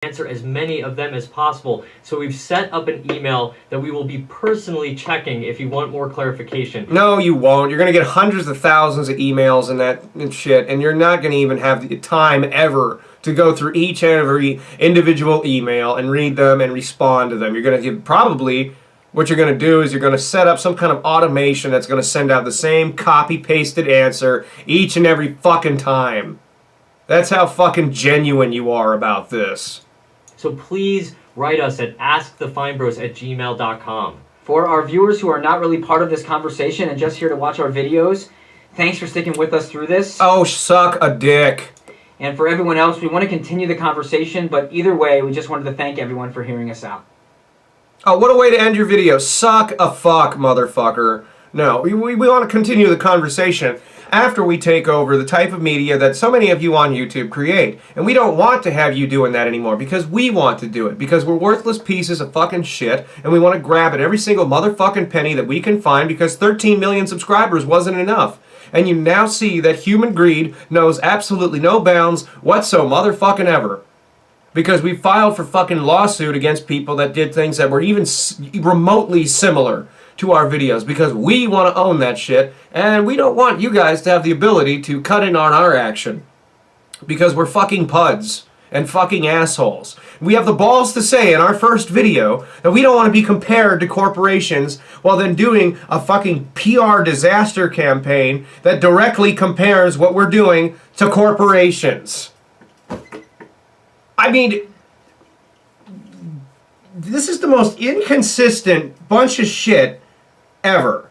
answer as many of them as possible. So we've set up an email that we will be personally checking if you want more clarification. No, you won't. You're going to get hundreds of thousands of emails and that and shit, and you're not going to even have the time ever to go through each and every individual email and read them and respond to them. You're going to probably, what you're going to do is you're going to set up some kind of automation that's going to send out the same copy-pasted answer each and every fucking time. That's how fucking genuine you are about this. So please write us at askthefinebros@gmail.com. For our viewers who are not really part of this conversation and just here to watch our videos, thanks for sticking with us through this. Oh, suck a dick. And for everyone else, we want to continue the conversation, but either way, we just wanted to thank everyone for hearing us out. Oh, what a way to end your video. Suck a fuck, motherfucker. No, we want to continue the conversation after we take over the type of media that so many of you on YouTube create. And we don't want to have you doing that anymore because we want to do it. Because we're worthless pieces of fucking shit and we want to grab at every single motherfucking penny that we can find because 13 million subscribers wasn't enough. And you now see that human greed knows absolutely no bounds whatsoever. Because we filed for fucking lawsuit against people that did things that were even remotely similar to our videos because we want to own that shit and we don't want you guys to have the ability to cut in on our action because we're fucking puds and fucking assholes. We have the balls to say in our first video that we don't want to be compared to corporations while then doing a fucking PR disaster campaign that directly compares what we're doing to corporations. I mean, this is the most inconsistent bunch of shit ever.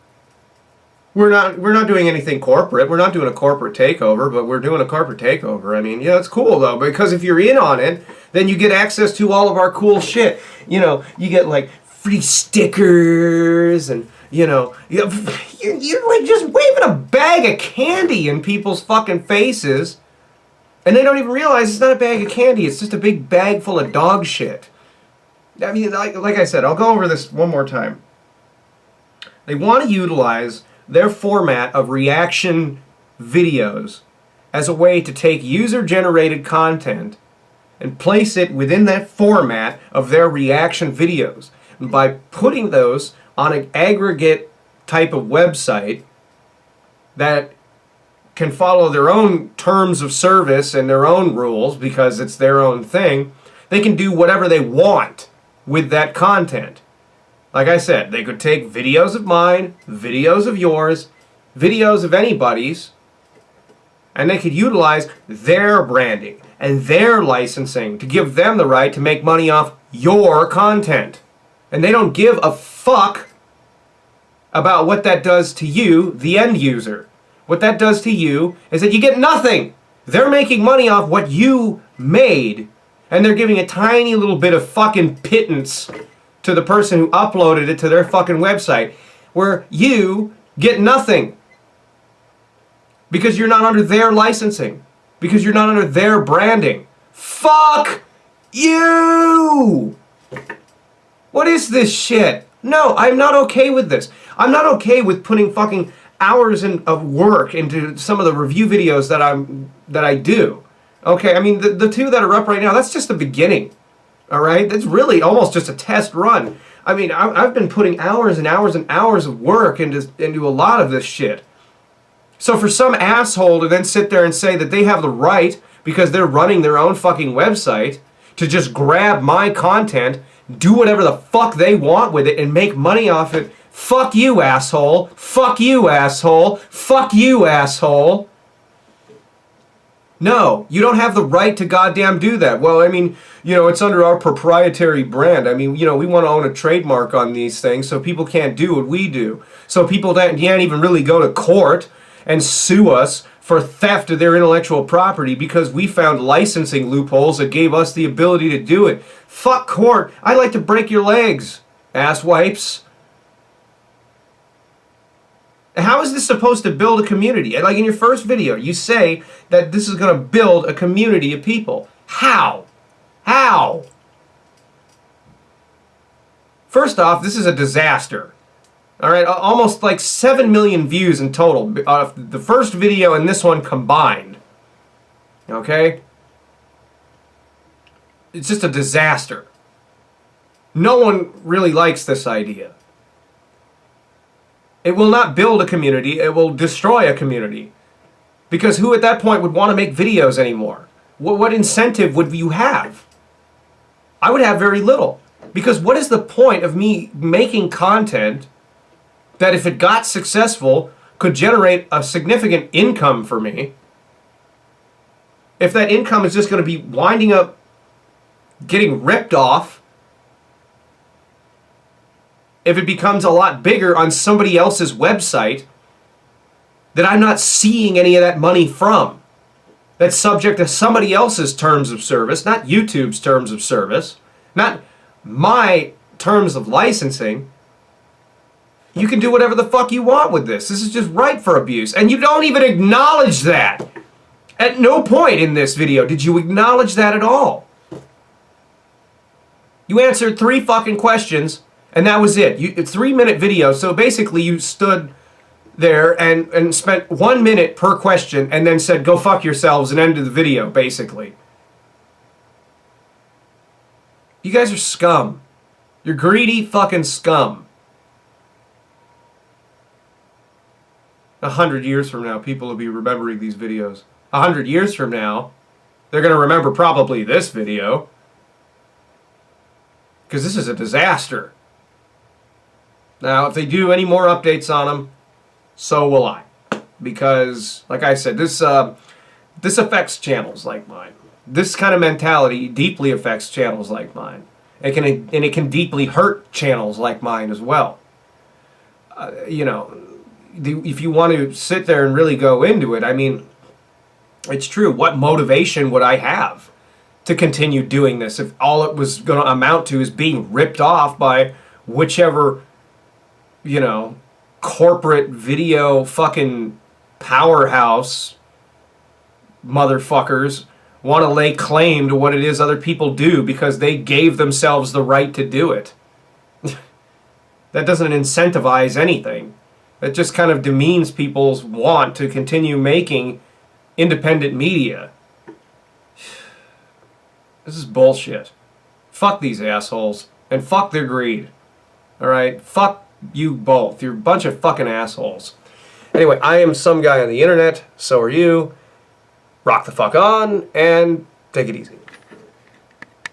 We're not doing anything corporate. We're not doing a corporate takeover, but we're doing a corporate takeover. I mean, yeah, it's cool though, because if you're in on it, then you get access to all of our cool shit. You know, you get like free stickers and, you know, you're like just waving a bag of candy in people's fucking faces. And they don't even realize it's not a bag of candy. It's just a big bag full of dog shit. I mean, like I said, I'll go over this one more time. They want to utilize their format of reaction videos as a way to take user-generated content and place it within that format of their reaction videos. And by putting those on an aggregate type of website that can follow their own terms of service and their own rules because it's their own thing, they can do whatever they want with that content. Like I said, they could take videos of mine, videos of yours, videos of anybody's, and they could utilize their branding and their licensing to give them the right to make money off your content. And they don't give a fuck about what that does to you, the end user. What that does to you is that you get nothing. They're making money off what you made, and they're giving a tiny little bit of fucking pittance to the person who uploaded it to their fucking website, where you get nothing. Because you're not under their licensing. Because you're not under their branding. Fuck you! What is this shit? No, I'm not okay with this. I'm not okay with putting fucking hours of work into some of the review videos that I do. Okay, I mean, the two that are up right now, that's just the beginning. All right? That's really almost just a test run. I mean, I've been putting hours and hours and hours of work into a lot of this shit. So for some asshole to then sit there and say that they have the right, because they're running their own fucking website, to just grab my content, do whatever the fuck they want with it, and make money off it, fuck you, asshole. Fuck you, asshole. Fuck you, asshole. No, you don't have the right to goddamn do that. Well, I mean, you know, it's under our proprietary brand. I mean, you know, we want to own a trademark on these things so people can't do what we do. So people can't even really go to court and sue us for theft of their intellectual property because we found licensing loopholes that gave us the ability to do it. Fuck court. I'd like to break your legs, asswipes. How is this supposed to build a community? Like in your first video, you say that this is going to build a community of people. How? How? First off, this is a disaster. All right, almost like 7 million views in total. The first video and this one combined. Okay? It's just a disaster. No one really likes this idea. It will not build a community, it will destroy a community. Because who at that point would want to make videos anymore? What incentive would you have? I would have very little. Because what is the point of me making content that, if it got successful, could generate a significant income for me, if that income is just going to be winding up getting ripped off, if it becomes a lot bigger on somebody else's website that I'm not seeing any of that money from, that's subject to somebody else's terms of service, not YouTube's terms of service, not my terms of licensing. You can do whatever the fuck you want with this. This is just ripe for abuse. And you don't even acknowledge that. At no point in this video did you acknowledge that at all. You answered 3 fucking questions, and that was it. A 3-minute video, so basically you stood there and spent 1 minute per question and then said, go fuck yourselves, and ended the video, basically. You guys are scum. You're greedy fucking scum. 100 years from now, people will be remembering these videos. 100 years from now, they're going to remember probably this video. Because this is a disaster. Now, if they do any more updates on them, so will I. Because, like I said, this affects channels like mine. This kind of mentality deeply affects channels like mine. It can deeply hurt channels like mine as well. You know, if you want to sit there and really go into it, I mean, it's true. What motivation would I have to continue doing this if all it was going to amount to is being ripped off by whichever, you know, corporate video fucking powerhouse motherfuckers want to lay claim to what it is other people do because they gave themselves the right to do it? That doesn't incentivize anything. That just kind of demeans people's want to continue making independent media. This is bullshit. Fuck these assholes. And fuck their greed. Alright? Fuck you both. You're a bunch of fucking assholes. Anyway, I am some guy on the internet. So are you. Rock the fuck on, and take it easy.